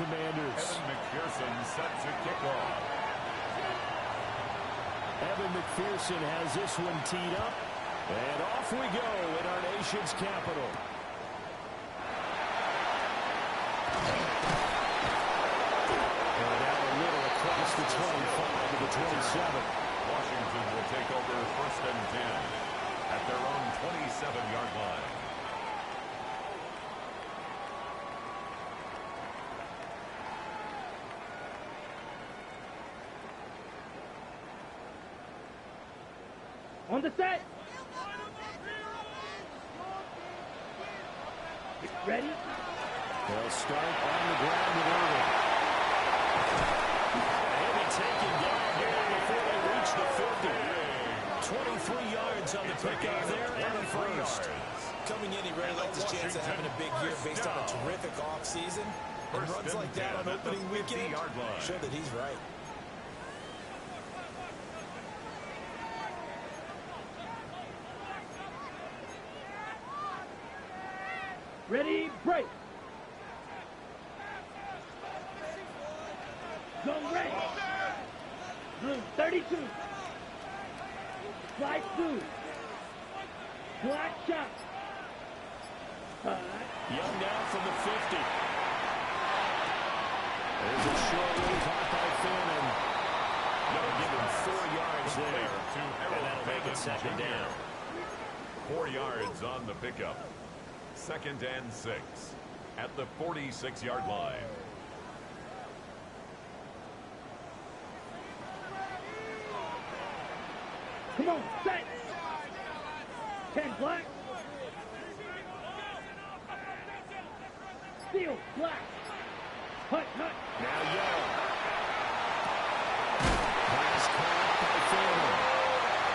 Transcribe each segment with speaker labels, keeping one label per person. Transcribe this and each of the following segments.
Speaker 1: Commanders.
Speaker 2: Evan McPherson set to kick off.
Speaker 1: Evan McPherson has this one teed up. And off we go in our nation's capital. And out a little across the 25 to the 27.
Speaker 2: Washington will take over 1st and 10 at their own 27-yard line.
Speaker 3: On the set. Ready?
Speaker 1: They'll start on the ground with Irving. He'll be taken down here before they reach the 50. 23 yards on the pickup there and a first.
Speaker 4: Coming in, he really liked his chance of having a big year based on a terrific offseason. And runs like that on opening weekend show that he's right.
Speaker 3: Ready, break. Go red. Blue, 32. Slide blue. Black shot.
Speaker 1: Young now from the 50. There's a short one caught by Finn. They'll give him 4 yards there. And that'll make it second down.
Speaker 2: 4 yards on the pickup. 2nd and 6 at the 46-yard line.
Speaker 3: Come on, set. 10 black. Steal, black. Hut, hut.
Speaker 1: Now Yolo. Pass caught by Finn.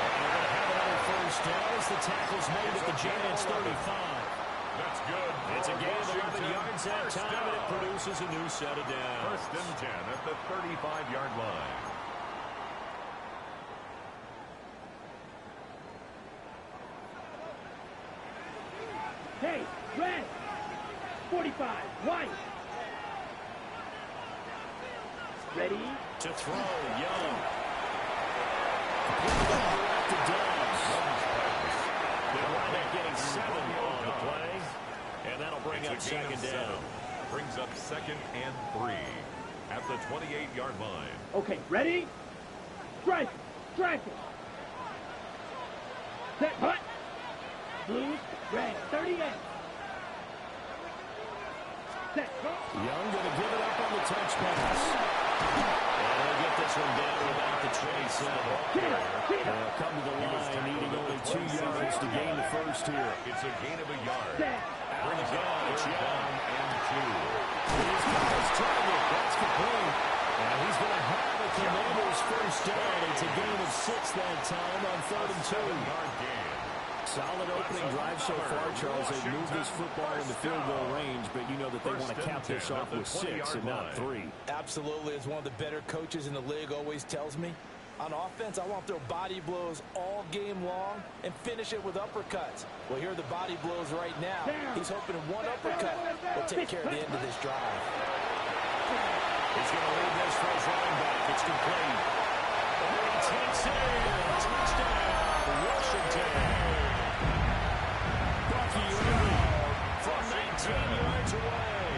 Speaker 1: And they're going to have another first down as the tackle's made at the Giants 35.
Speaker 2: That's good.
Speaker 1: It's a gain of 11 yards that time, and it produces a new set of downs.
Speaker 2: 1st and 10 at the 35-yard line.
Speaker 3: Hey, red. 45, white. Ready?
Speaker 1: To throw, Young. Directed Dubs. They'll wind up getting 7 on the play. And that'll bring up second down.
Speaker 2: Brings up 2nd and 3 at the 28-yard line.
Speaker 3: Okay, ready? Strike. Strike it. Set, hut. Blue, red, 38. Set, hut.
Speaker 1: Young going to give it up on the touch pass. And they'll get this one down to about the 27. They'll come to the line needing only 2 yards to gain the first here.
Speaker 2: It's a gain of a yard.
Speaker 3: Set.
Speaker 2: Brings down and 2.
Speaker 1: He's got his target. That's complete. And he's going to have a Commanders first down. It's a gain of 6 that time on 3rd and 2.
Speaker 2: 7-yard gain.
Speaker 1: Solid opening drive so far, Charles. They've moved this football into field goal range, but you know that they want to cap this off with 6 and not 3.
Speaker 4: Absolutely. As one of the better coaches in the league always tells me, on offense, I want to throw body blows all game long and finish it with uppercuts. Well, here are the body blows right now. He's hoping one uppercut will take care of the end of this drive.
Speaker 1: He's going to lead this for his running back. It's complete. And he takes it in. Touchdown, Washington. Bucky Irving from 19 yards away.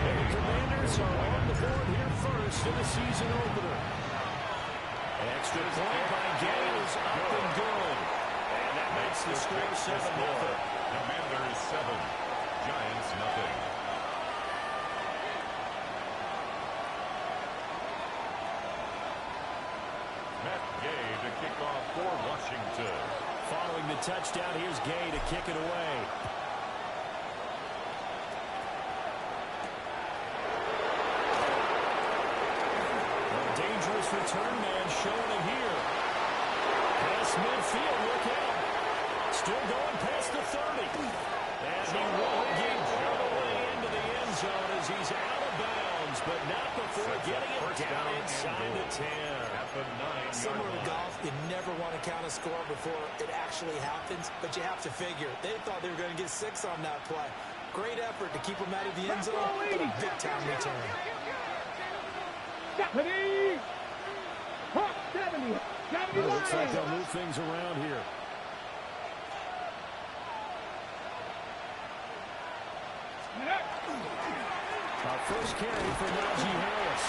Speaker 1: And the Commanders are on the board here first in the season opener. Extra point by Gay is up and good. And that makes the score 7-0.
Speaker 2: Commanders 7, Giants nothing. Matt Gay to kick off for Washington.
Speaker 1: Following the touchdown, here's Gay to kick it away. Dangerous return man showing it here. Past midfield, look out. Still going past the 30. And he will get all the way into the end zone as he's out of bounds, but not before getting it down inside the 10.
Speaker 2: At the 9-yard
Speaker 4: Similar to
Speaker 2: line.
Speaker 4: golf, you never want to count a score before it actually happens, but you have to figure. They thought they were going to get 6 on that play. Great effort to keep them out of the end zone, but a big-time return.
Speaker 3: 70. Hawk 70. 70
Speaker 1: Looks like they'll move things around here. Our first carry for Najee Harris.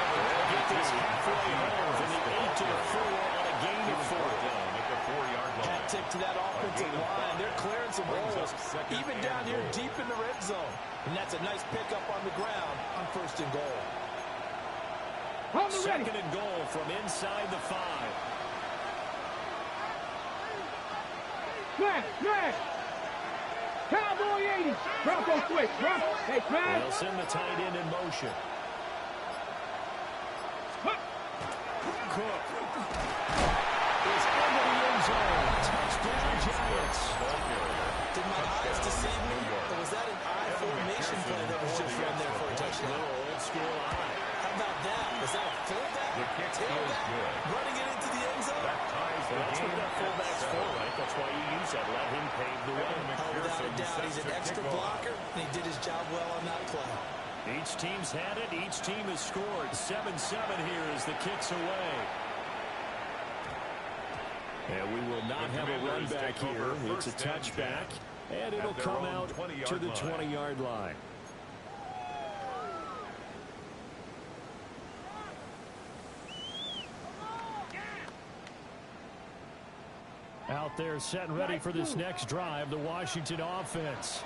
Speaker 1: They'll get this halfway home from the 8-4 on a gain of 4.
Speaker 2: At the 4-yard line.
Speaker 4: Hat tip to that offensive line. They're clearing some holes, even down here deep in the red zone. And that's a nice pickup on the ground on 1st and goal.
Speaker 1: Second and goal from inside the 5.
Speaker 3: Smash! Cowboy 80. Bronco switch. Hey, smash.
Speaker 1: They'll send the tight end in motion. Cook is into the end zone. Touchdown, Giants.
Speaker 4: Did my eyes deceive me? Or was that an eye formation play that was just run there for a touchdown?
Speaker 1: Old school eye.
Speaker 4: How about that? Was that a fullback?
Speaker 2: The kick is good.
Speaker 4: Running it into the end zone?
Speaker 2: That ties the
Speaker 1: That's what
Speaker 2: game
Speaker 1: that fullback's for, right? That's why you use that. Let him pave the way.
Speaker 4: Oh, without a doubt, he's an extra blocker, and he did his job well on that play.
Speaker 1: Each team's had it. Each team has scored. 7-7 here as the kick's away. And we will not have a run back here. It's a touchback, and it'll come out to the 20-yard line. Out there set and ready for this next drive, the Washington offense.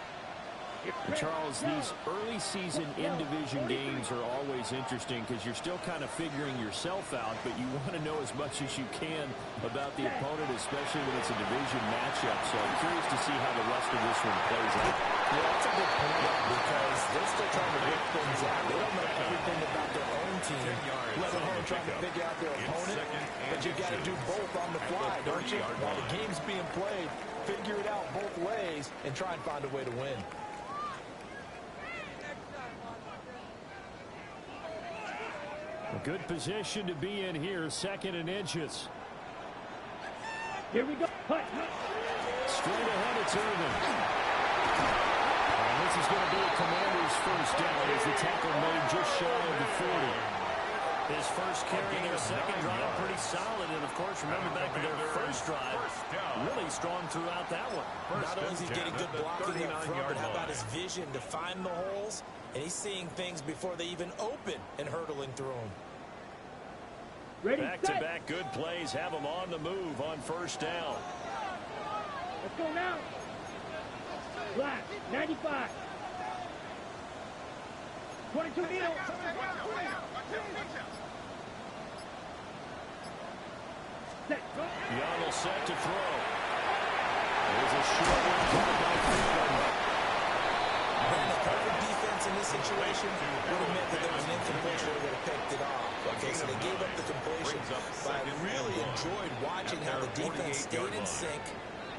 Speaker 1: Charles, these early season in-division games are always interesting because you're still kind of figuring yourself out, but you want to know as much as you can about the opponent, especially when it's a division matchup. So I'm curious to see how the rest of this one plays out.
Speaker 4: Yeah, that's a good point because they're still trying to work things out. They don't know everything about their own team, let alone trying to figure out their opponent. But you got to do both on the fly, don't you? While the game's being played, figure it out both ways and try and find a way to win.
Speaker 1: A good position to be in here, 2nd and inches.
Speaker 3: Here we go.
Speaker 1: Straight ahead, it's Irvin. And this is going to be a Commander's first down as the tackle made just shy of the 40. His first carry, their second drive, pretty solid. And, of course, remember back to their first drive, really strong throughout that one.
Speaker 4: Not only is he getting good blocking up front, but how about his vision to find the holes? And he's seeing things before they even open and hurtling through them.
Speaker 1: Back-to-back good plays have him on the move on first down.
Speaker 3: Let's go now. Black, 95. 22 needle.
Speaker 1: Yolo set to throw. There's a short one caught by Freeman.
Speaker 4: And the perfect defense in this situation would have meant that there was an incompletion that would have picked it off. Okay, so they gave up the completion, but I really enjoyed watching how the defense stayed in sync,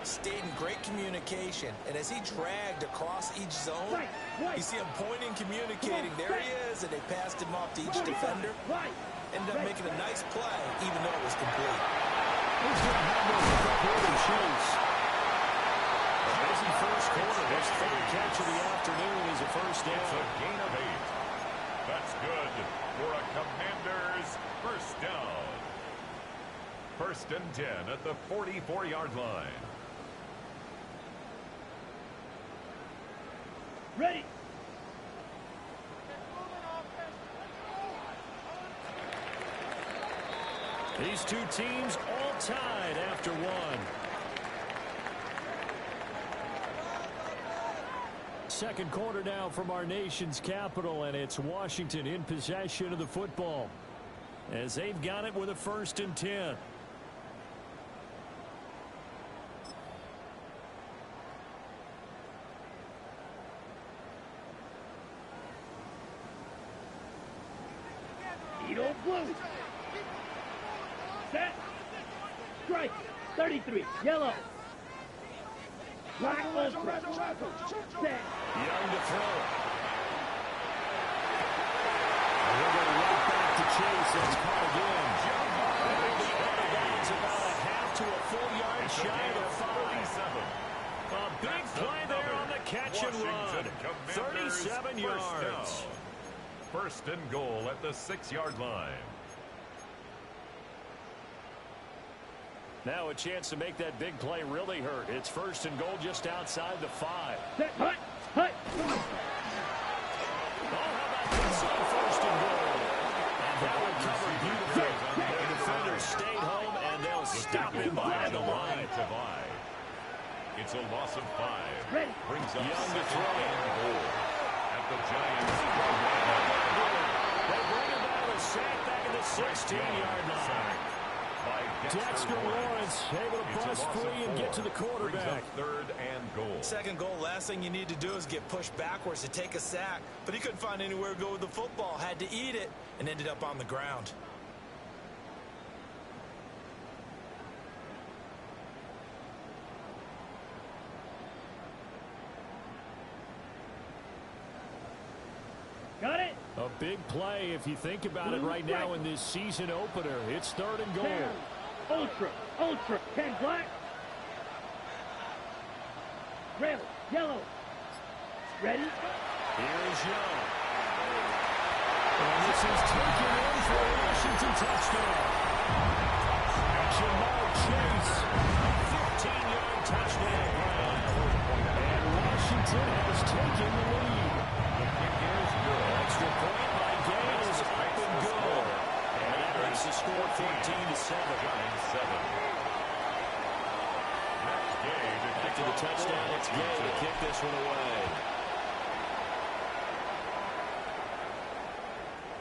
Speaker 4: stayed in great communication, and as he dragged across each zone, you see him pointing, communicating. There he is, and they passed him off to each defender. Ended up making a nice play, even though it was complete.
Speaker 1: He's going to have those quarter shoes. A busy first quarter. His 3rd catch of the afternoon is a first down.
Speaker 2: It's a gain of 8. That's good for a Commander's first down. 1st and 10 at the 44-yard line.
Speaker 3: Ready.
Speaker 1: These two teams all tied after one. Second quarter now from our nation's capital, and it's Washington in possession of the football as they've got it with a 1st and 10.
Speaker 3: Yolo blue. Set. Strike. 33. Yellow. Black ultra. Set.
Speaker 1: Young to throw. And we're going right back to Chase. That's caught again. It's about a half to a full yard shy of 5. A big play there on the catch and run. 37 yards.
Speaker 2: first and goal at the 6-yard line.
Speaker 1: Now a chance to make that big play really hurt. It's first and goal just outside the 5.
Speaker 3: Set, hut, hut.
Speaker 1: Oh, how about this on first and goal? And that one covered beautifully. The defenders stayed home, and they'll stop him by the line.
Speaker 2: It's a loss of 5.
Speaker 3: Ready.
Speaker 2: Brings up
Speaker 1: Young to throw.
Speaker 2: and goal at the Giants.
Speaker 1: They bring about a sack back at the 16-yard line. Dexter Lawrence able to bust free and get to the quarterback.
Speaker 2: Third and goal.
Speaker 4: Second goal, last thing you need to do is get pushed backwards to take a sack. But he couldn't find anywhere to go with the football. Had to eat it and ended up on the ground.
Speaker 3: Got it.
Speaker 1: A big play if you think about it right now in this season opener. It's third and goal.
Speaker 3: 10. Ultra, ultra, 10 black. Red, yellow. Ready?
Speaker 1: Here's Young. And this is taken in for a Washington touchdown. Jamal Chase, 15-yard touchdown run. And Washington has taken the lead. Extra point by Gay is up and good. And that makes the score 14-7. Back to the touchdown. It's Gay to kick this one away.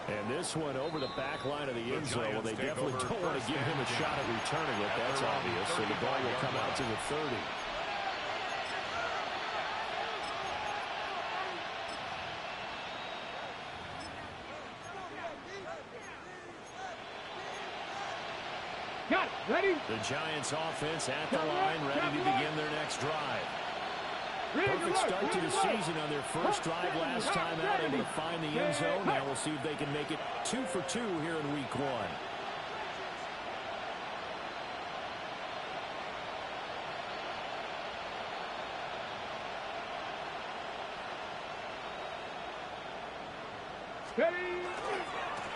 Speaker 1: And this one over the back line of the end zone. Well, they definitely don't want to give him a shot at returning it. That's obvious. So the ball will come out to the 30.
Speaker 3: Got it. Ready?
Speaker 1: The Giants offense at the line, ready to begin their next drive. Perfect start to the season on their first drive last time out, able to find the end zone. Now we'll see if they can make it 2 for 2 here in week 1.
Speaker 3: Ready?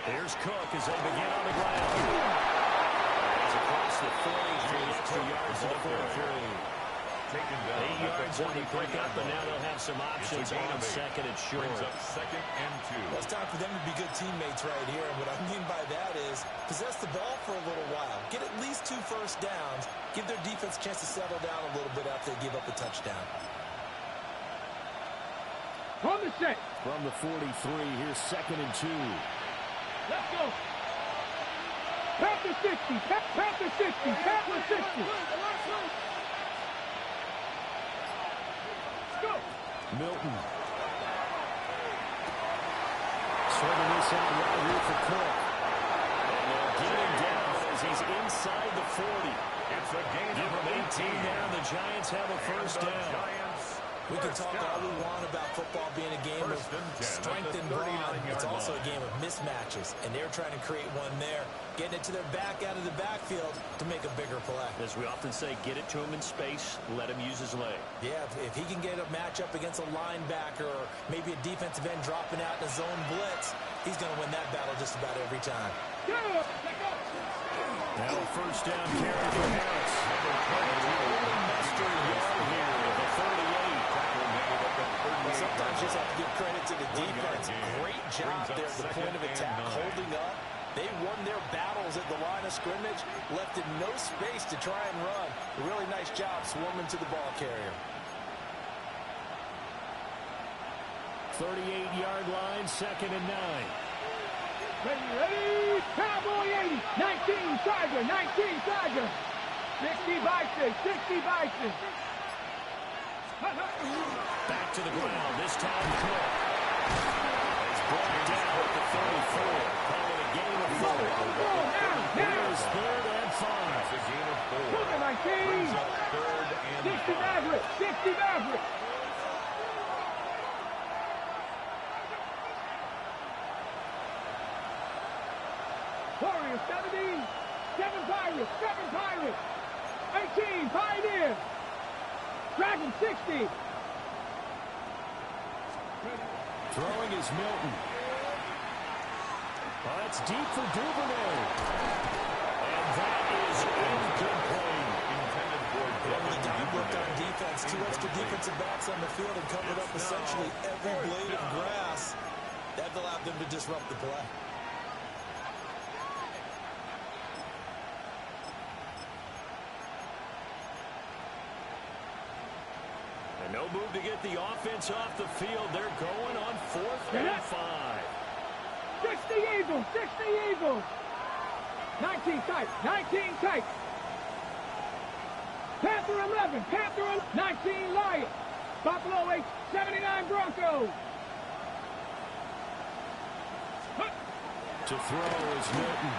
Speaker 1: Here's Cook as they begin on the ground. As across the 40 for the extra yards to the 43. 8 yards on the pick up, and now they'll have some options on second and short.
Speaker 2: Brings up 2nd and 2.
Speaker 4: Well, it's time for them to be good teammates right here. And what I mean by that is possess the ball for a little while. Get at least 2 first downs. Give their defense a chance to settle down a little bit after they give up a touchdown.
Speaker 3: From the set.
Speaker 1: From the 43, here's 2nd and 2.
Speaker 3: Let's go. Tap the 60. Tap the 60. Tap the 60. Go.
Speaker 1: Milton. Serving this out right here for Cook. And they'll get him down as he's inside the 40.
Speaker 2: It's a gain
Speaker 1: Give
Speaker 2: of
Speaker 1: him 18 now. The Giants have a first down.
Speaker 4: We can talk all we want about football being a game of strength and brawn. It's also a game of mismatches, and they're trying to create one there, getting it to their back out of the backfield to make a bigger play.
Speaker 1: As we often say, get it to him in space, let him use his leg.
Speaker 4: Yeah, if he can get a matchup against a linebacker or maybe a defensive end dropping out in a zone blitz, he's going to win that battle just about every time.
Speaker 1: Now a first down carry for Harris. Buster Young here at the 38.
Speaker 4: Sometimes you just have to give credit to the defense. Great job there at the point of attack, holding up. They won their battles at the line of scrimmage, left in no space to try and run. A really nice job swarming to the ball carrier.
Speaker 1: 38-yard line, 2nd and 9.
Speaker 3: Ready, Cowboy 80, 19 Tiger, 19 Tiger, 60 Bison, 60 Bison.
Speaker 1: Back to the ground, this time Cook. It's brought down at the 34. Call it a gain of 4. Here's 3rd and 5.
Speaker 2: It's a gain of 4.
Speaker 3: Look at my team.
Speaker 2: Brings up 3rd and
Speaker 3: 60 Maverick, 60 Maverick. Warriors 70, 7 Pirates, 7 Pirates, 18 Pioneers, Dragon 60.
Speaker 1: Throwing is Milton. That's deep for Duvernay. And that is incomplete.
Speaker 2: Intended for
Speaker 4: Over the time worked on defense. 2 extra defensive backs on the field and covered up essentially every blade of grass. That allowed them to disrupt the play.
Speaker 1: And no move to get the offense off the field. They're going on 4th and 5.
Speaker 3: 60 Eagles, 60 Eagles. 19 tight, 19 tight. Panther 11, Panther 11, 19 Lions. Buffalo 8, 79 Broncos.
Speaker 1: To throw is Newton.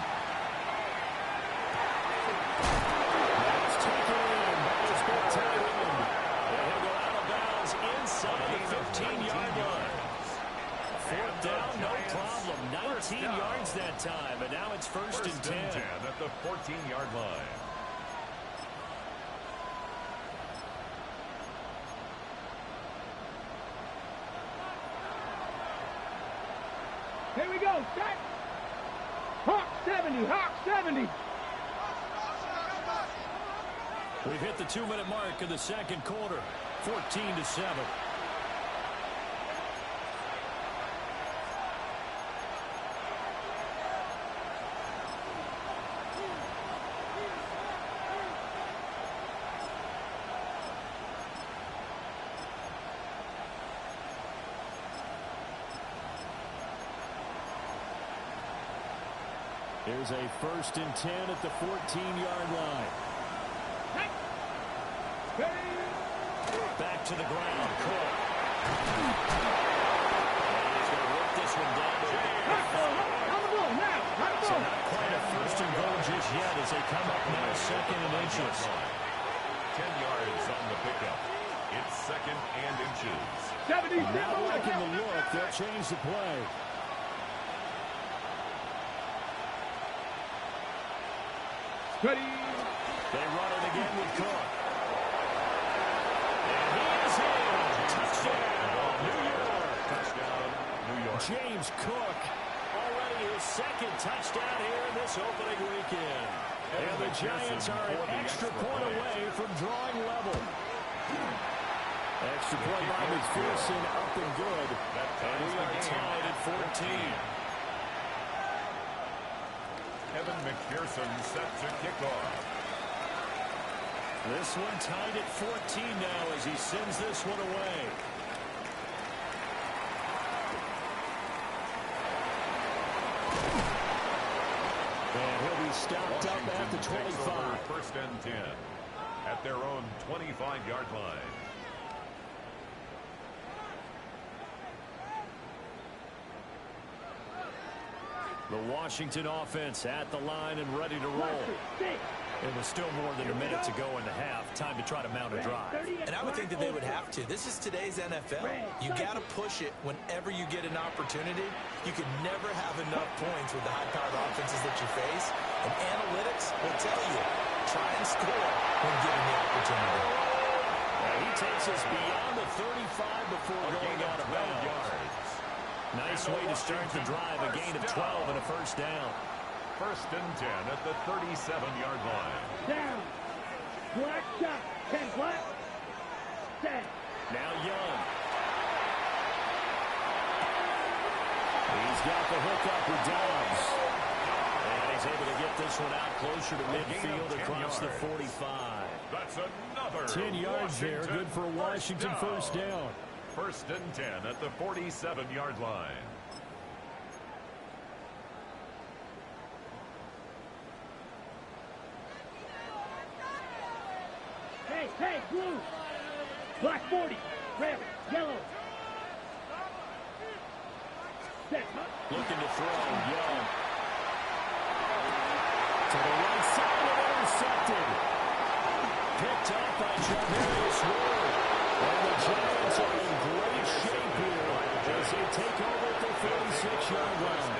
Speaker 1: That's taken in by his big tight end. And he'll go out of bounds inside the 15-yard line. 4th down, no problem. 19 yards that time, and now it's first and 10.
Speaker 2: At the 14-yard line.
Speaker 3: Here we go, set. Hawk 70, Hawk 70.
Speaker 1: We've hit the 2-minute mark of the second quarter. 14-7. Here's a first and 10 at the 14-yard line. Back to the ground. Cook. He's going to rip this one down. So not quite a first and goal just yet as they come up now 2nd and inches.
Speaker 2: 10 yards on the pickup. It's 2nd and inches.
Speaker 3: 70.
Speaker 1: Not liking the look. They'll change the play.
Speaker 3: Ready.
Speaker 1: They run it again with Cook. And he is in. Touchdown, New York.
Speaker 2: Touchdown, New York.
Speaker 1: James Cook, already his 2nd touchdown here in this opening weekend. And the Giants are an extra point away from drawing level. Extra point by McPherson, up and good. And we are tied at 14.
Speaker 2: Evan McPherson set to kick off.
Speaker 1: This one tied at 14 now as he sends this one away. And he'll be stopped up at the 25.
Speaker 2: First and 10 at their own 25-yard line.
Speaker 1: The Washington offense at the line and ready to roll. And with still more than a minute to go in the half, time to try to mount a drive.
Speaker 4: And I would think that they would have to. This is today's NFL. You got to push it whenever you get an opportunity. You can never have enough points with the high-powered offenses that you face. And analytics will tell you, try and score when given the opportunity.
Speaker 1: He takes us beyond the 35 before going out of bounds. Nice way to start the drive, a gain of 12 and a first down.
Speaker 2: First and 10 at the 37-yard line.
Speaker 3: Down. Black shot. 10 black. 10.
Speaker 1: Now Young. He's got the hook up with Dobbs. And he's able to get this one out closer to midfield across the 45.
Speaker 2: That's another
Speaker 1: 10 yards there, good for a Washington first down.
Speaker 2: First and 10 at the 47-yard line.
Speaker 3: Hey, blue. Black 40. Red. Yellow. Set.
Speaker 1: Looking to throw. Young. To the right side and intercepted. Picked up by Javarius Ward. And the Giants are in great shape here as they take over at the 46-yard line.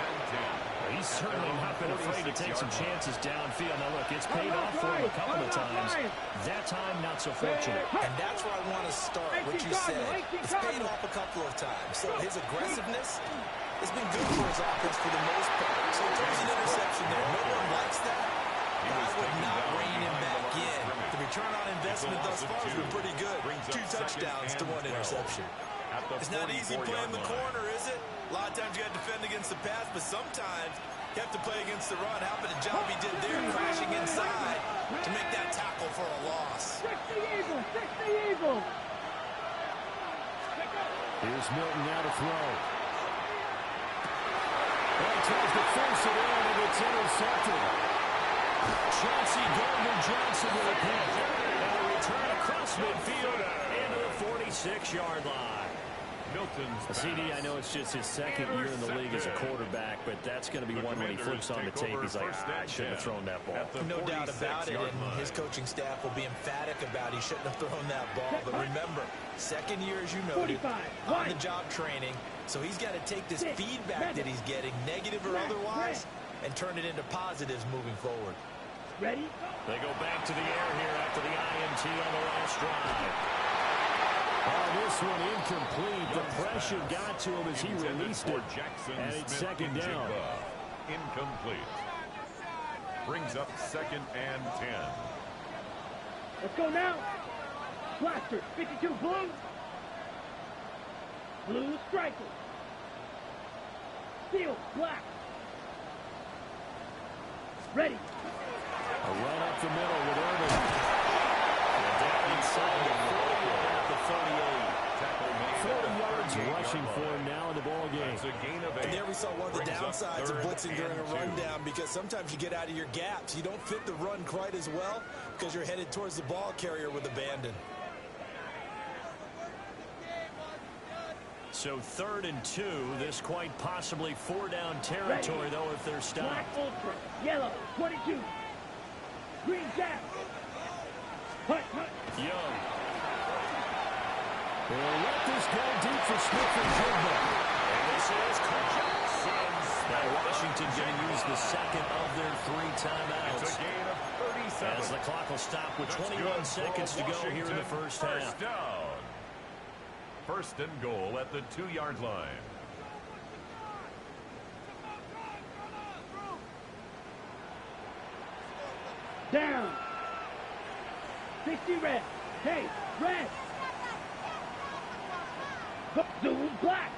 Speaker 1: He's certainly not been afraid to take some chances downfield. Now, look, it's paid off for him a couple of times. That time, not so fortunate.
Speaker 4: And that's where I want to start, what you said. It's paid off a couple of times. So his aggressiveness has been good for his offense for the most part. So situation there. No one likes that. I would not rein him back in. The return on investment thus far has been pretty good. 2 touchdowns to 1 interception. It's not easy playing the corner, is it? A lot of times you got to defend against the pass, but sometimes you have to play against the run. How about the job he did there, crashing inside to make that tackle for a loss.
Speaker 3: 60 Eagles, 60 Eagles.
Speaker 1: Here's Milton now to throw. And he tries to force it in, and it's intercepted. Chauncey Gardner-Johnson with a catch. And a return across midfield into the 46-yard line. CD, I know it's just his second year in the league as a quarterback, but that's going to be one when he flips on the tape. He's like, I shouldn't have thrown that ball.
Speaker 4: No doubt about it, and his coaching staff will be emphatic about he shouldn't have thrown that ball. But remember, second year, as you noted, on-the-job training, so he's got to take this feedback that he's getting, negative or otherwise, and turn it into positives moving forward.
Speaker 3: Ready?
Speaker 1: They go back to the air here after the INT on the last drive. Oh, this one incomplete. The pressure got to him as he released it. And it's second down.
Speaker 2: Incomplete. Brings up 2nd and 10.
Speaker 3: Let's go now. Blaster, 52 blue. Blue striker. Steel, black. Ready.
Speaker 1: A run up the middle with Irvin. And down inside the 40 at the 38. 40 yards rushing for him now in the ball game.
Speaker 4: And there we saw one of the downsides of blitzing during a rundown, because sometimes you get out of your gaps. You don't fit the run quite as well because you're headed towards the ball carrier with abandon.
Speaker 1: So 3rd and 2. This quite possibly 4-down territory, though, if they're stopped.
Speaker 3: Black ultra, yellow, 22. Green cap. Hut, hut.
Speaker 1: Young. They'll let this go deep for Smith and Jigba. And this is Johnson. Now Washington going to use the second of their 3 timeouts.
Speaker 2: It's a gain of 37.
Speaker 1: As the clock will stop with 21 seconds to go here in the first half.
Speaker 2: Down. 1st and goal at the 2-yard line.
Speaker 3: Down. 60 red. Hey, red. Zoom black.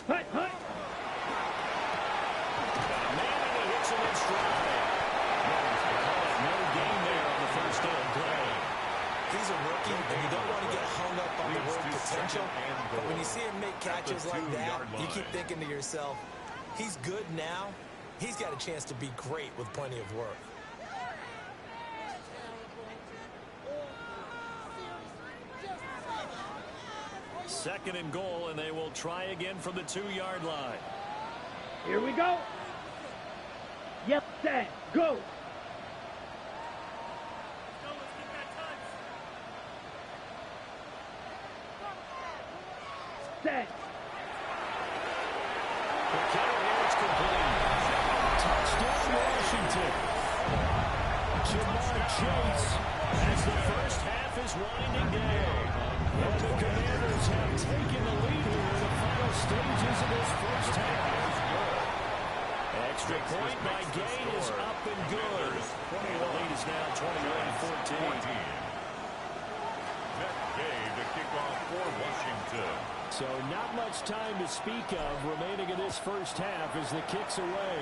Speaker 3: Hut, hut.
Speaker 1: Man, he hits him in stride. No gain there on the first down play.
Speaker 4: He's a rookie, and you don't want to get hung up on the word potential. But when you see him make catches like that, you keep thinking to yourself, he's good now. He's got a chance to be great with plenty of work.
Speaker 1: 2nd and goal, and they will try again from the 2-yard line.
Speaker 3: Here we go. Yep, set, go. Set.
Speaker 1: It's complete. Touchdown, Washington. Jamar Chase as the first half is winding down. And the Commanders have taken the lead here in the final stages of this first half. Extra point by Gain is up and good. The lead is now 21-14.
Speaker 2: Next game to kick off for Washington.
Speaker 1: So not much time to speak of remaining in this first half as the kick's away.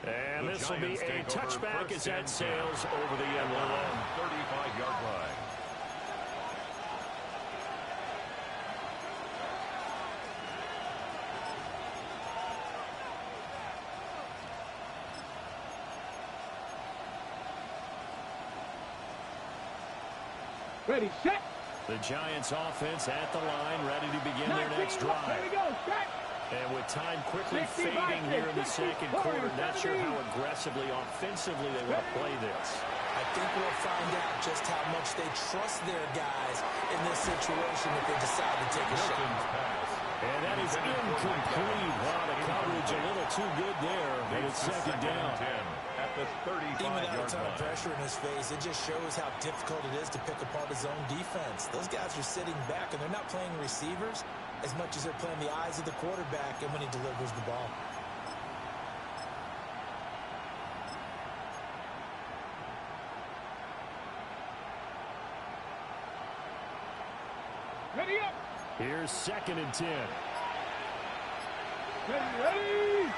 Speaker 1: And this will be a touchback as that sails over the end line.
Speaker 2: 35-yard line.
Speaker 3: Ready, set.
Speaker 1: The Giants offense at the line, ready to begin their next
Speaker 3: Here
Speaker 1: drive.
Speaker 3: we go, set.
Speaker 1: And with time quickly fading here in the second quarter, not sure how aggressively, offensively they want to play this.
Speaker 4: I think we'll find out just how much they trust their guys in this situation if they decide to take a shot.
Speaker 1: And that is incomplete. Wow, the coverage a little too good there. And it's second down.
Speaker 2: At at the 35-yard line.
Speaker 4: Even without a ton of pressure in his face, it just shows how difficult it is to pick apart his own defense. Those guys are sitting back, and they're not playing receivers as much as they're playing the eyes of the quarterback and when he delivers the ball.
Speaker 3: Ready up.
Speaker 1: Here's 2nd and 10.
Speaker 3: Ready.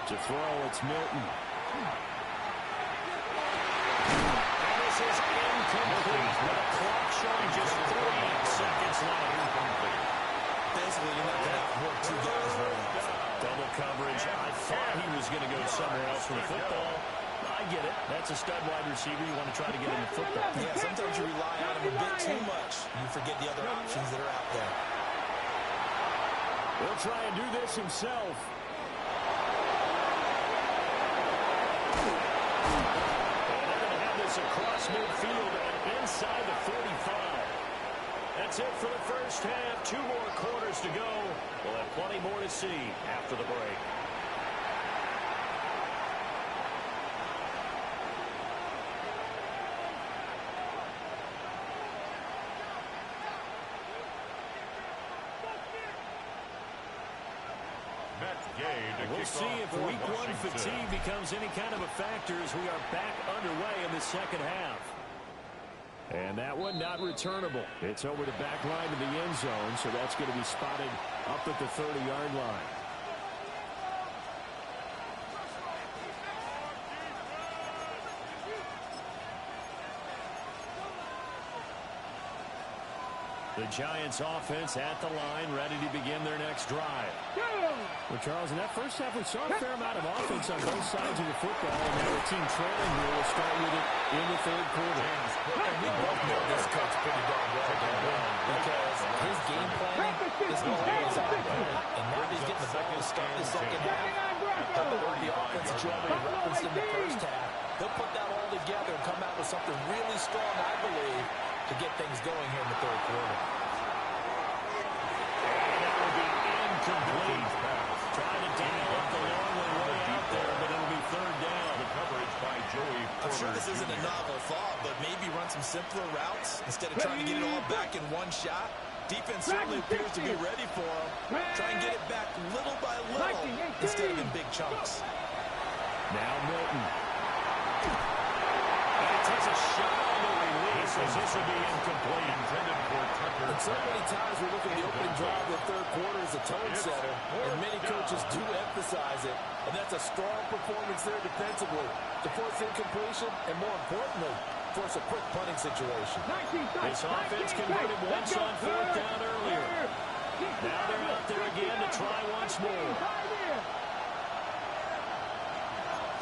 Speaker 1: To throw, it's Milton.
Speaker 3: And
Speaker 1: this is incomplete. The clock showing just 3 seconds left.
Speaker 4: Basically, you're not going to work two guys very often.
Speaker 1: Double coverage. I thought he was going to go somewhere else for the football. I get it. That's a stud wide receiver. You want to try to get him the football.
Speaker 4: Yeah, sometimes you rely on him a bit too much. You forget the other options that are out there.
Speaker 1: He'll try and do this himself. Across midfield and inside the 45. That's it for the first half. 2 more quarters to go. We'll have plenty more to see after the break. We'll see if week 1 fatigue becomes any kind of a factor as we are back underway in the second half. And that one not returnable. It's over the back line of the end zone, so that's going to be spotted up at the 30-yard line. The Giants offense at the line, ready to begin their next drive. Well, Charles, in that first half, we saw a fair amount of offense on both sides of the football, and now the team trailing here will start with it in the 3rd quarter.
Speaker 4: And we both know this coach pretty darn well, because his game planning is always on point. And now he's getting the ball to start the second half. Coupled with the offense that you already referenced in the first half, they'll put that all together and come out with something really strong, I believe, to get things going here in the 3rd quarter.
Speaker 1: That will be incomplete. Trying to dial up the long way out there, but it'll be 3rd down.
Speaker 2: The coverage by Joey Porter.
Speaker 4: I'm sure this isn't a novel thought, but maybe run some simpler routes instead of trying to get it all back in one shot. Defense certainly appears to be ready for him. Try and get it back little by little instead of in big chunks.
Speaker 1: Now Milton. And he takes a shot on the release as this will be incomplete. Intended for Tucker.
Speaker 4: And so many times we look at the opening drive of the 3rd quarter as a tone setter, and many coaches do emphasize it, and that's a strong performance there defensively to force incompletion and, more importantly, force a quick punting situation.
Speaker 1: This offense converted once on 4th down earlier. Now they're out there again to try once more.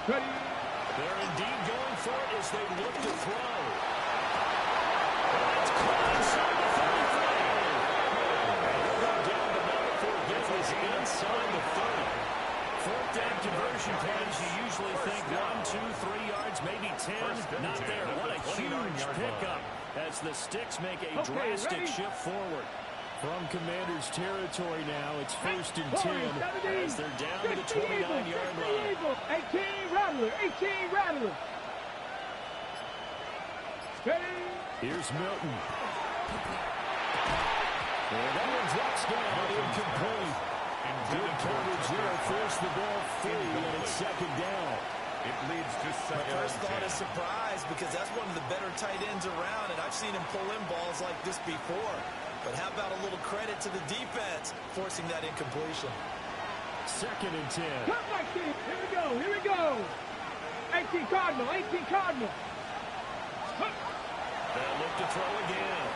Speaker 1: They're indeed going for it as they look to throw. It's caught inside the 35. They'll go down the number for business inside the 30. 4th down conversion pass, you usually think 1, 2, 3 yards, maybe 10. Not there. What a huge pickup as the Sticks make a drastic shift forward. From Commanders territory now, it's 1st and 10 as they're down to the 29-yard line.
Speaker 3: 18 Rattler, 18 Rattler.
Speaker 1: Here's Milton. And that one drops down, incomplete. Good coverage there, forced the ball free, and it's 2nd down.
Speaker 2: It leads to 2nd.
Speaker 4: My first thought is surprise, because that's one of the better tight ends around, and I've seen him pull in balls like this before. But how about a little credit to the defense forcing that incompletion?
Speaker 1: 2nd and 10.
Speaker 3: Come back, team. Here we go. Here we go. 18 Cardinal. 18 Cardinal.
Speaker 1: They'll look to throw again.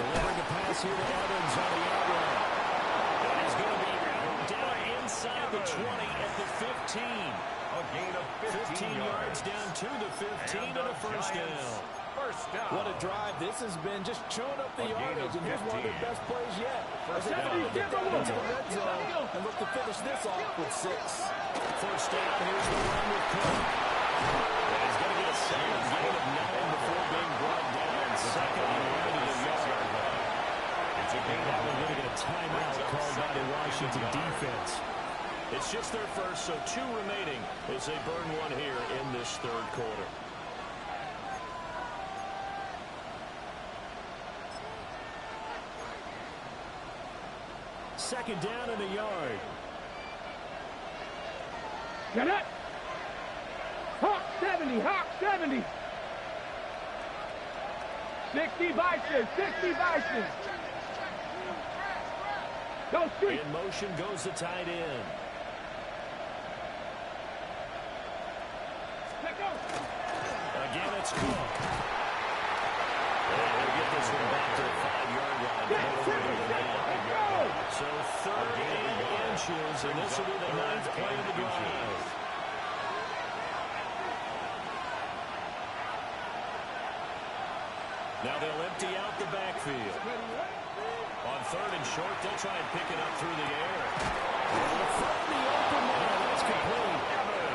Speaker 1: Delivering a pass here to Evans on the outrun. And he's going to be down inside the 20 at the 15.
Speaker 2: A gain of 15
Speaker 1: yards down to the 15 and a first down.
Speaker 4: What a drive this has been, just chewing up the yardage, and here's one of their best plays yet. As they finally get that into the red zone and look to finish this off with 6.
Speaker 1: First down, here's the run with Cook. And he's going to get a solid gain of 9 before being brought down. 2nd and 1 to the yard. It's a gain. We're going to get a timeout called by the Washington defense. It's just their first, so 2 remaining as they burn one here in this third quarter. Second down in the yard.
Speaker 3: Get it. Hawk 70, Hawk 70. 60 Bison, 60 Bison. Go street.
Speaker 1: In motion goes the tight end.
Speaker 3: Let go.
Speaker 1: Again, it's Cook. And they'll get this one back to the 5-yard line. So 38 inches, and this will be the 9th play of the drive. Now they'll empty out the backfield. On 3rd and short, they'll try and pick it up through the air. From the open man, that's complete.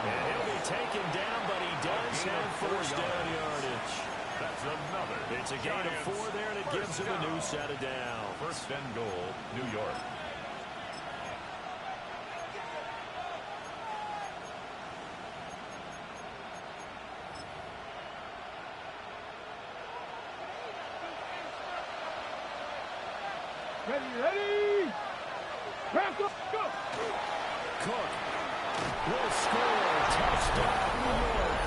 Speaker 1: And he'll be taken down, but he does have first down yardage.
Speaker 2: That's another.
Speaker 1: It's a gain of 4 there, and it gives him a new set of downs.
Speaker 2: First and goal, New York.
Speaker 3: Ready. Ramp up, go.
Speaker 1: Cook will score. Touchdown, New York.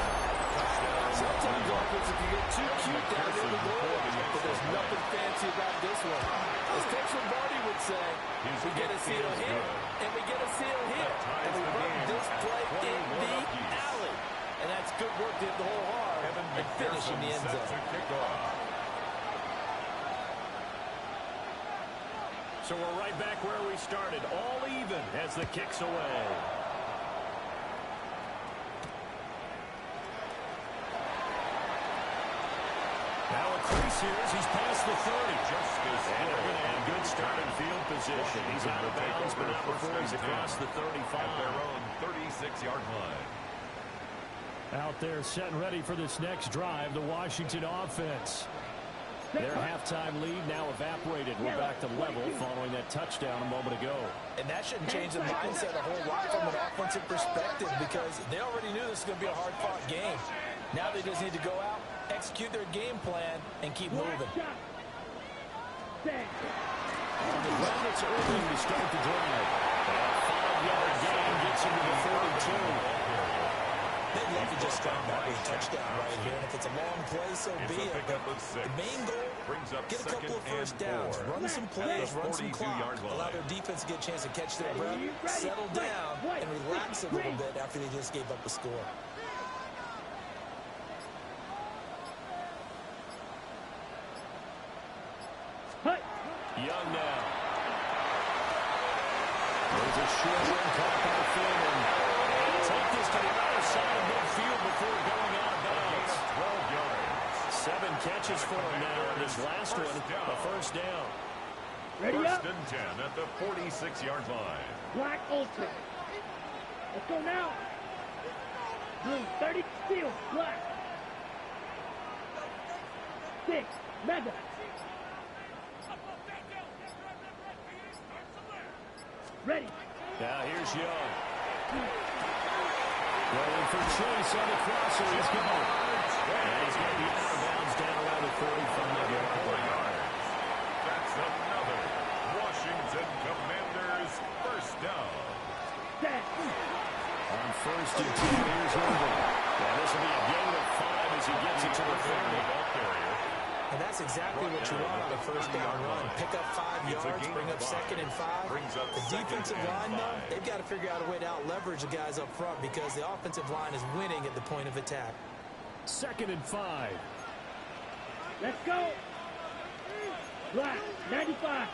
Speaker 4: Sometimes offenses can get too cute down there in the goal, but there's nothing fancy about this one. As Coach Lombardi would say, we get a seal here, and we get a seal here, and we put this play in the alley. And that's good work to hit the hole hard and finish in the end zone.
Speaker 1: So we're right back where we started, all even as the kick's away. Now a crease here as he's past the 30. And they're going to have good starting field position. He's out of bounds, but not before he's across the 35.
Speaker 2: At their own 36-yard line.
Speaker 1: Out there set and ready for this next drive, the Washington offense. Their halftime lead now evaporated. We're back to level following that touchdown a moment ago.
Speaker 4: And that shouldn't change the mindset a whole lot from an offensive perspective because they already knew this was going to be a hard-fought game. Now they just need to go out, execute their game plan, and keep moving.
Speaker 1: It's early to start the drive. A 5-yard gain gets him to the 42.
Speaker 4: They'd love to just start back with a touchdown right here, and if it's a long play, so be it. But the main goal, get a couple of first downs, run some plays, run some clock, allow their defense to get a chance to catch their breath, settle down, and relax a little bit after they just gave up the score.
Speaker 1: Young now. There's a short run caught by Freeman. He'll take this to the other side of midfield before going out of bounds.
Speaker 2: 12 yards.
Speaker 1: 7 catches for him now, and this last one, a first down.
Speaker 3: Ready
Speaker 2: First
Speaker 3: up.
Speaker 2: and 10 at the 46-yard line.
Speaker 3: Black ultra. Let's go now. Blue 30 steel. Black. 6 mega. Ready.
Speaker 1: Now here's Young. Going for Chase on the crosser. He's gone. And he's going to be out of bounds down around the 45-yard line.
Speaker 2: That's another Washington Commanders first down.
Speaker 1: On 1st and 10, here's Irvin. And this will be a gain of 5 as he gets it to the 30.
Speaker 4: And that's exactly what you want on a first down run. Pick up 5 yards, bring up 2nd and 5. The defensive line, though, they've got to figure out a way to out-leverage the guys up front because the offensive line is winning at the point of attack.
Speaker 1: 2nd and 5.
Speaker 3: Let's go. Black 95.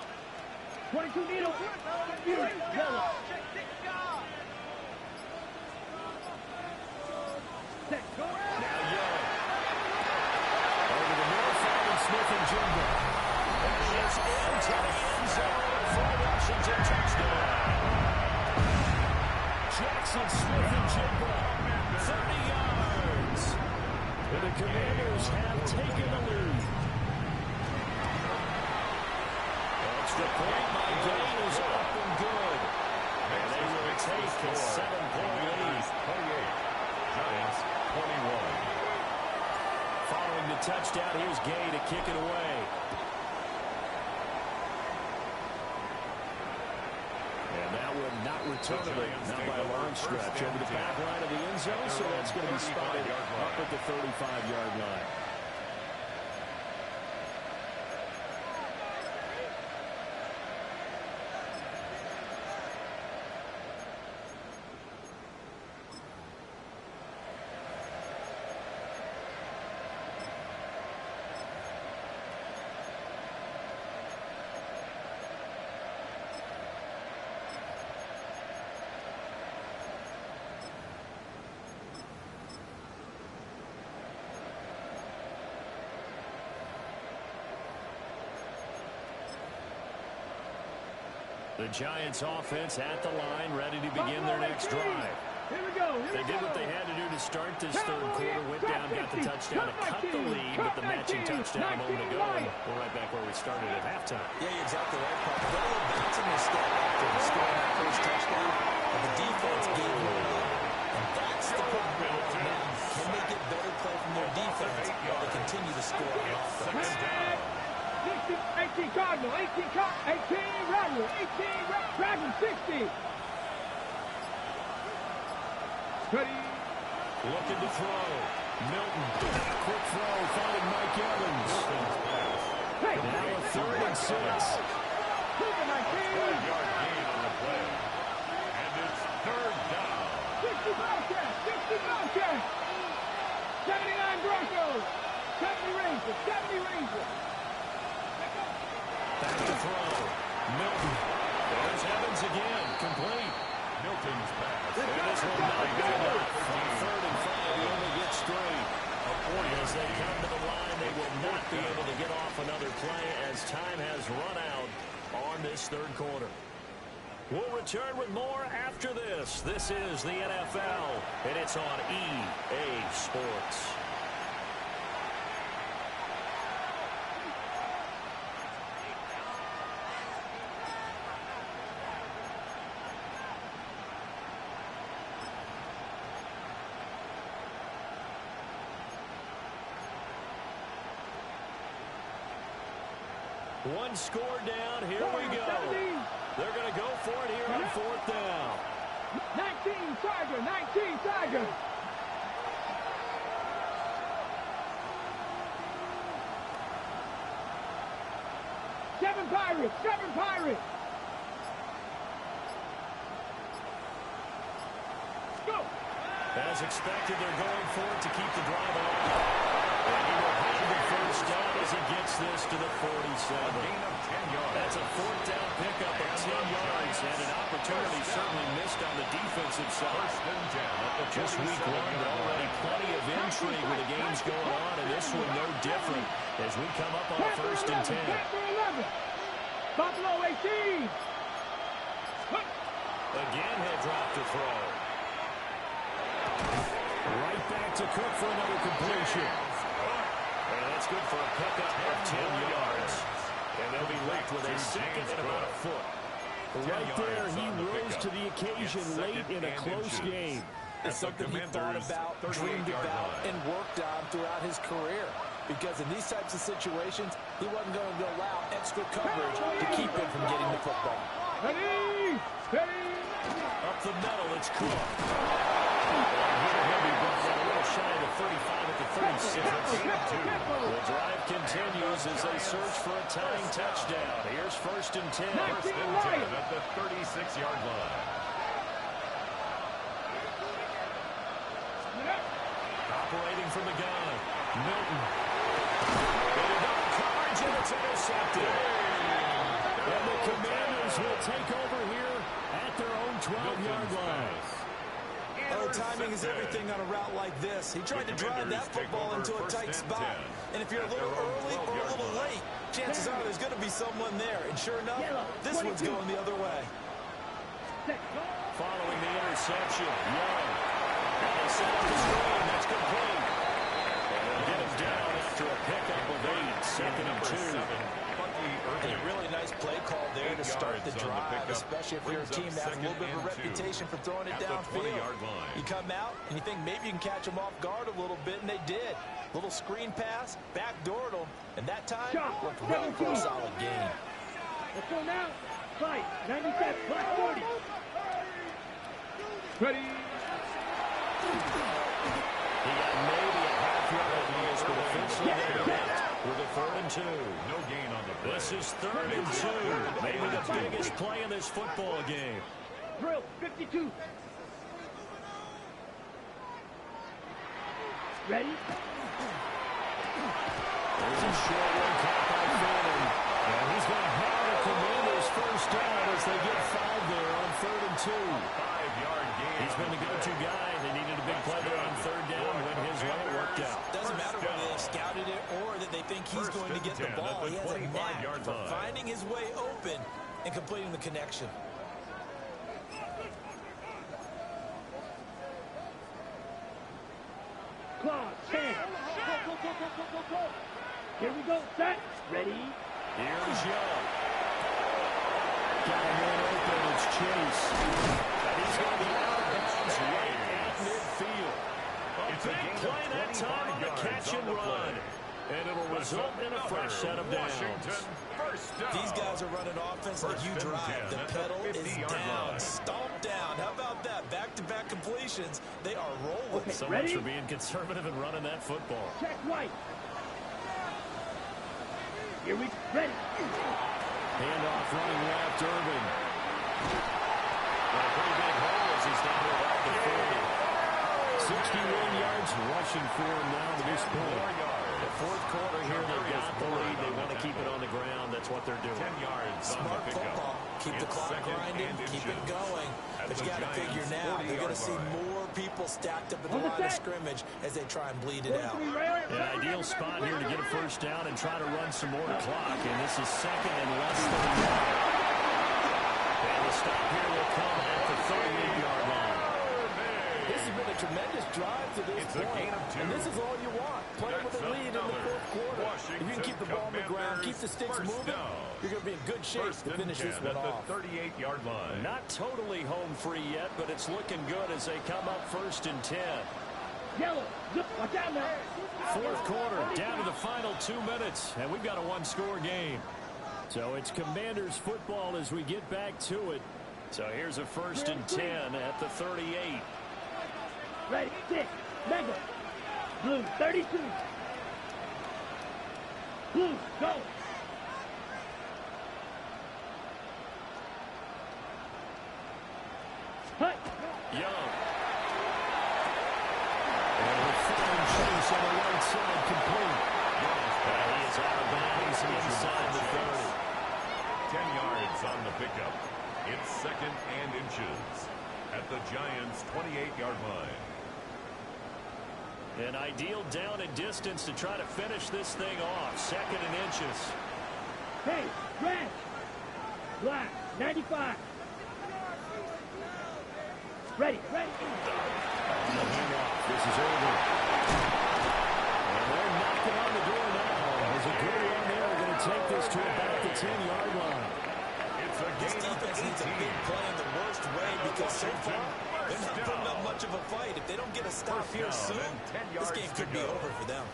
Speaker 3: 22 needle. Yolo. Set. Go.
Speaker 1: Now Young. Over the middle, finding Smith and Jimbo. And he is into the end zone for a Washington touchdown. Jackson, Smith, and Jimbo. 30 yards. And the Commanders have taken the lead. Extra point by Gain is up and good. And they will take a 7-point lead.
Speaker 2: 28. Giants 21.
Speaker 1: Following the touchdown, here's Gay to kick it away. And that will not return it. Not by a long stretch. Over the back line of the end zone, so that's going to be spotted up at the 35-yard line. The Giants offense at the line, ready to begin their next drive.
Speaker 3: Here we go.
Speaker 1: They did what they had to do to start this third quarter. Went down, got the touchdown to cut the lead, but the matching touchdown a moment ago. And we're right back where we started at halftime.
Speaker 4: Yeah, you're exactly right, Pop. They were bouncing their step after scoring that first touchdown, but the defense gave them a lead. And that's the problem right now. Can they get better play from their defense while they continue to score on offense?
Speaker 3: 18 Cardinal, 18 Rattler, 18 Dragon, 60. Ready.
Speaker 1: Looking to throw. Milton. Quick throw, finding Mike Evans.
Speaker 3: Hey.
Speaker 1: Now a 3rd and 6.
Speaker 2: 12-yard gain on the play. And it's 3rd down.
Speaker 3: 65 catch, 65 catch. 79 Broncos, 70 Rangers, 70 Rangers.
Speaker 1: Back to throw. Milton. There's Evans again. Complete.
Speaker 2: Milton's pass.
Speaker 1: And this one not good enough. On 3rd and 5, he only gets 3. As they come to the line, they will not be able to get off another play as time has run out on this third quarter. We'll return with more after this. This is the NFL, and it's on EA Sports. One score down. Here we go. They're going to go for it here on 4th down.
Speaker 3: 19 Tiger, 19 Tiger. Seven Pirates, 7 Pirates. Go.
Speaker 1: As expected, they're going for it to keep the drive alive. And he will have the first down as he gets this to the 47.
Speaker 2: A gain of 10 yards.
Speaker 1: That's a 4th down pickup of 10 yards and an opportunity certainly missed on the defensive side.
Speaker 2: 1st and 10 at the
Speaker 1: Just week 1, but already plenty of intrigue with the games going on, and this one no different as we come up on 1st and 10.
Speaker 3: Buffalo 18.
Speaker 1: Again, he'll drop to throw. Right back to Cook for another completion. And that's good for a pickup of 10 yards. And they'll be linked with a second and about a foot. Right there, he rose to the occasion late in a close game.
Speaker 4: It's something he thought about, dreamed about, and worked on throughout his career. Because in these types of situations, he wasn't going to allow extra coverage to keep him from getting the football.
Speaker 3: Ready, ready.
Speaker 1: Up the middle, it's Cook. He'll be brought down a little shy of the 35 at the 36. The drive continues as they search for a tying touchdown. Here's 1st and 10.
Speaker 2: 1st and 10 at the 36-yard line.
Speaker 1: Operating from the gun, Milton. Into double coverage, and it's intercepted. And the Commanders will take over here at their own 12-yard line.
Speaker 4: Oh, timing is everything on a route like this. He tried to drive that football into a tight spot. And if you're a little early or a little late, chances are there's going to be someone there. And sure enough, this one's going the other way.
Speaker 1: Following the interception, Yolo. And they set up the screen. That's complete. And they'll get him down after a pickup of 8. 2nd and 2.
Speaker 4: And a really nice play call there to to start the drive, especially if you're a team that has a little bit of a reputation for throwing it downfield. You come out and you think maybe you can catch them off guard a little bit, and they did. Little screen pass, backdoored them, and that time worked well for a solid gain.
Speaker 3: Let's go now. Fight. 97, black 40. Ready.
Speaker 1: He got maybe a half-yard loss, but officially they're out with a 4th and 2.
Speaker 2: No gain on the play.
Speaker 1: This is 3rd and 2. Maybe the biggest play in this football game.
Speaker 3: Drill 52. Ready?
Speaker 1: There's a short one caught by Fanning. And he's going to have the Commanders first down as they get 5 there on 3rd and 2.
Speaker 2: 5-yard gain.
Speaker 1: He's been the go-to guy. They needed a big play there on 3rd down when his way worked out.
Speaker 4: Doesn't matter whether they've scouted it or that they think he's going to get the ball. He has a knack for finding his way open and completing the connection.
Speaker 3: Claw, 10. Go. Here we go, set. Ready?
Speaker 1: Here's Yolo. Got a man open. It's Chase. And he's going to be out of bounds right at midfield.
Speaker 2: It's a
Speaker 1: Big
Speaker 2: gain
Speaker 1: play
Speaker 2: of
Speaker 1: that time on the
Speaker 2: 25
Speaker 1: catch
Speaker 2: yards
Speaker 1: and
Speaker 2: on the
Speaker 1: run.
Speaker 2: play.
Speaker 1: And it'll result in a fresh set of downs.
Speaker 4: These guys are running offense like you drive. The pedal is down. Stomp down. How about that? Back-to-back completions. They are rolling.
Speaker 3: Okay,
Speaker 1: So
Speaker 3: ready?
Speaker 1: much for being conservative and running that football.
Speaker 3: Check right. Here we ready.
Speaker 1: Handoff running left, Irvin. A pretty big hole as he's down there about the 40. 61 yards rushing for him now to this point. The 4th quarter here, they've got the lead. They want to keep it on the ground. That's what they're doing.
Speaker 2: 10 yards on the
Speaker 4: Smart
Speaker 2: pickup.
Speaker 4: football. Keep the clock grinding. Keep it going. But you got to figure now, you're going to see more people stacked up at the line of scrimmage as they try and bleed it out.
Speaker 1: An ideal spot here to get a first down and try to run some more clock. And this is 2nd and less than a yard. And the stop here will come at the 38-yard line.
Speaker 4: This has been a tremendous drive to this point, and this is all you want. Playing with a lead in the 4th quarter. If you can keep the ball on the ground, keep the sticks moving, you're going to be in good shape to finish this one off.
Speaker 2: The 38-yard line.
Speaker 1: Not totally home free yet, but it's looking good as they come up 1st and 10.
Speaker 3: Yellow. Watch out now.
Speaker 1: 4th quarter, down to the final 2 minutes, and we've got a one-score game. So it's Commanders football as we get back to it. So here's a 1st and 10 at the 38.
Speaker 3: Ready, 6, mega. Blue, 32. Blue, go. Hut.
Speaker 1: Young. And we're throwing Chase on the right side complete. He is out of bounds inside the 30.
Speaker 2: 10 yards on the pickup. It's 2nd and inches at the Giants' 28-yard line.
Speaker 1: An ideal down and distance to try to finish this thing off. 2nd and inches.
Speaker 3: Hey, red. Black, 95. Ready.
Speaker 1: This is over. And they're knocking on the door now. There's a good run there. They're going to take this to about the 10-yard line.
Speaker 4: This defense needs a big play in the worst way because so far they're not putting up much of a fight. If they don't get a stop here soon, this game could be over for them.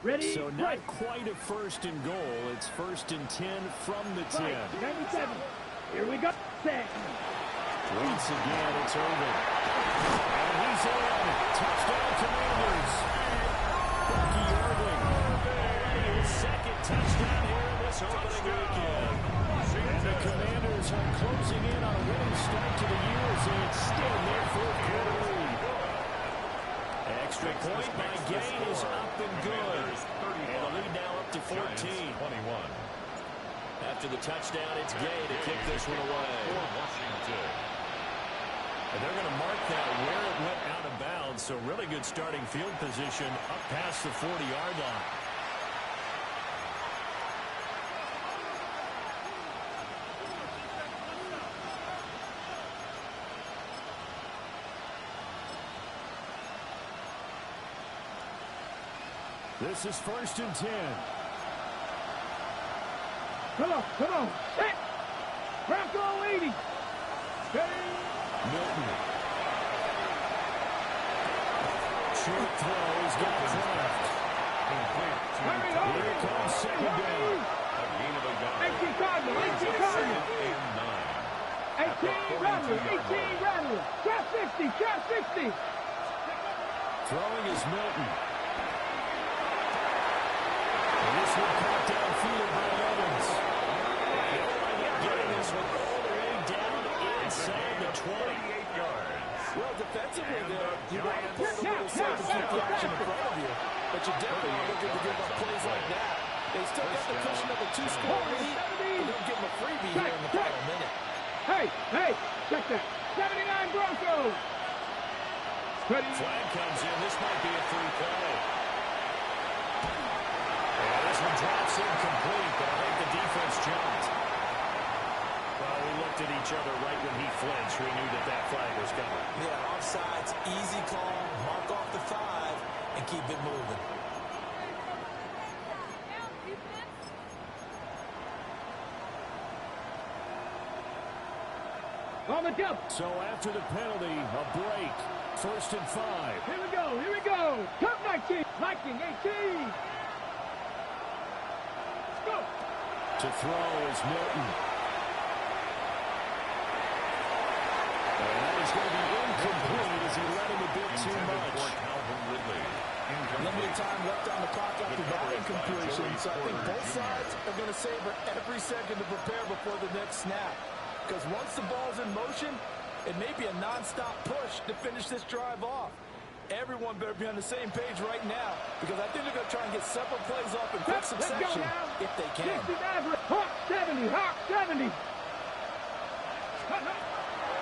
Speaker 3: Ready.
Speaker 1: So not quite a 1st and goal. It's 1st and 10 from the 10.
Speaker 3: 97. Here we go. Set.
Speaker 1: Once again, it's Irvin. And he's in. Touchdown, Commanders. Bucky Irvin. His 2nd touchdown here in this opening weekend. And the Commanders are closing in on a winning start to the year as they extend their 4th quarter lead. Extra point by Gain is up and good. And the lead now up to 14.
Speaker 2: 21.
Speaker 1: After the touchdown, it's Gay to kick this one away.
Speaker 2: Washington.
Speaker 1: And they're going to mark that where it went out of bounds. So really good starting field position up past the 40-yard line. This is 1st and 10.
Speaker 3: Come on. Set. Bronco 80. Steady.
Speaker 1: Milton. Short throw. He's got his left.
Speaker 3: Hurry,
Speaker 1: Here comes 2nd down.
Speaker 2: A gain of a yard.
Speaker 3: 18 Cardinal. 18 Cardinal. 18 Rattler. 18 Rattler. Shot 60. Shot 60.
Speaker 1: Throwing is Milton. And this one caught downfield by Evans. They'll wind up getting this one all the way down inside the 28 yards.
Speaker 4: Well, defensively there, you want to pull the little safe and keep the action in front of you. But you definitely aren't looking to give up plays like that. They still got the cushion of a 2-score lead. They don't give them a freebie here in the final minute.
Speaker 3: Hey, check that. 79 Broncos.
Speaker 1: Flag comes in. This might be a free play. And this one drops incomplete, but I think the defense jumped. Well, we looked at each other right when he flinched. We knew that flag was coming.
Speaker 4: Yeah, offsides, easy call, mark off the 5, and keep it moving.
Speaker 3: On the jump.
Speaker 1: So after the penalty, a break. 1st and 5.
Speaker 3: Here we go. Cup 19. Viking 18. Go.
Speaker 1: To throw is Milton. And that is going to be incomplete as he let him a bit too much.
Speaker 4: Limited time left on the clock after that incompletion. So I think both sides are going to savor every second to prepare before the next snap. Because once the ball's in motion, it may be a non-stop push to finish this drive off. Everyone better be on the same page right now, because I think they're going to try and get several plays off in quick succession if they can.
Speaker 3: 60 average. Hawk 70. Hawk 70.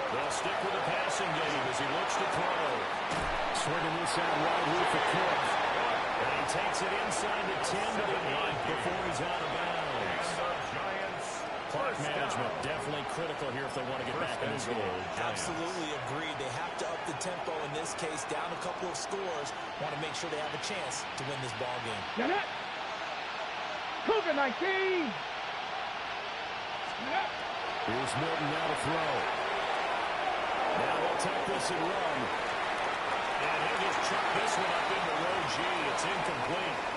Speaker 1: They'll stick with the passing game as he looks to throw. Swinging this out right here for Cook. And he takes it inside the 10 to the 8 before he's out of bounds. Clock management definitely critical here if they want to get back in this game.
Speaker 4: Absolutely agreed. They have to up the tempo in this case, down a couple of scores. Want to make sure they have a chance to win this ball game.
Speaker 3: Get it. Cougar 19.
Speaker 1: Here's Milton now to throw. Now they'll take this and run. And he'll just chuck this one up in the row G. It's incomplete.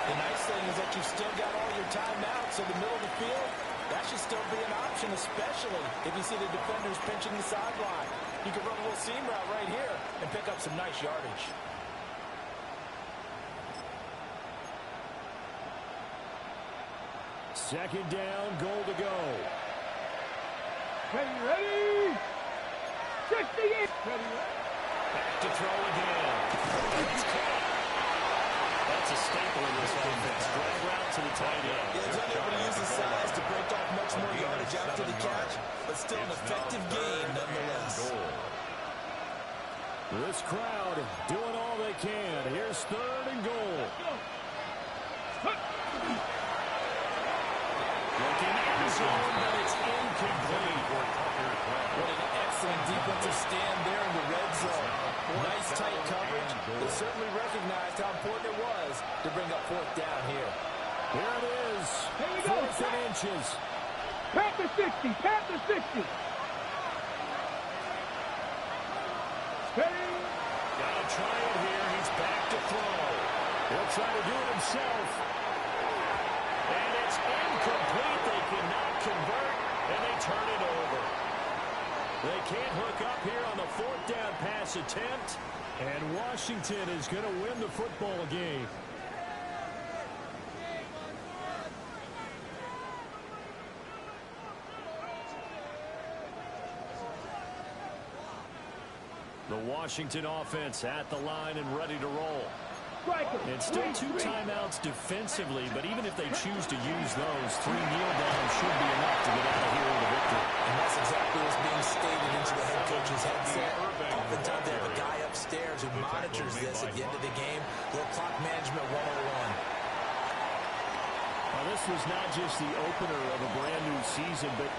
Speaker 4: The nice thing is that you've still got all your timeouts in the middle of the field. That should still be an option, especially if you see the defenders pinching the sideline. You can run a little seam route right here and pick up some nice yardage.
Speaker 1: Second down, goal to go.
Speaker 3: Ready. 68. Ready.
Speaker 1: Back to throw again. It's caught. That's a staple in this offense. Drag route to the tight end.
Speaker 4: Yeah, he's unable to use his size to break off much more yardage after the catch, but still an effective gain nonetheless.
Speaker 1: This crowd doing all they can. Here's 3rd and goal. Looking end zone, but it's incomplete.
Speaker 4: What an excellent defensive stand there in the red zone. Nice tight coverage. They certainly recognized how important it was to bring up 4th down here.
Speaker 1: Here it is.
Speaker 3: Here we go.
Speaker 1: 4th and inches.
Speaker 3: Panther 60. Panther 60. Ready.
Speaker 1: Gotta try it here. He's back to throw. He'll try to do it himself. And it's incomplete. They cannot convert, and they turn it over. They can't hook up here on the 4th down pass attempt. And Washington is going to win the football game. The Washington offense at the line and ready to roll. And still 2 timeouts defensively, but even if they choose to use those, 3 kneel downs should be enough to get out of here with a victory.
Speaker 4: And that's exactly what's being stated into the head coach's headset. Oftentimes they have a guy upstairs who monitors this at the end of the game. Little clock management 101.
Speaker 1: Now, this was not just the opener of a brand new season, but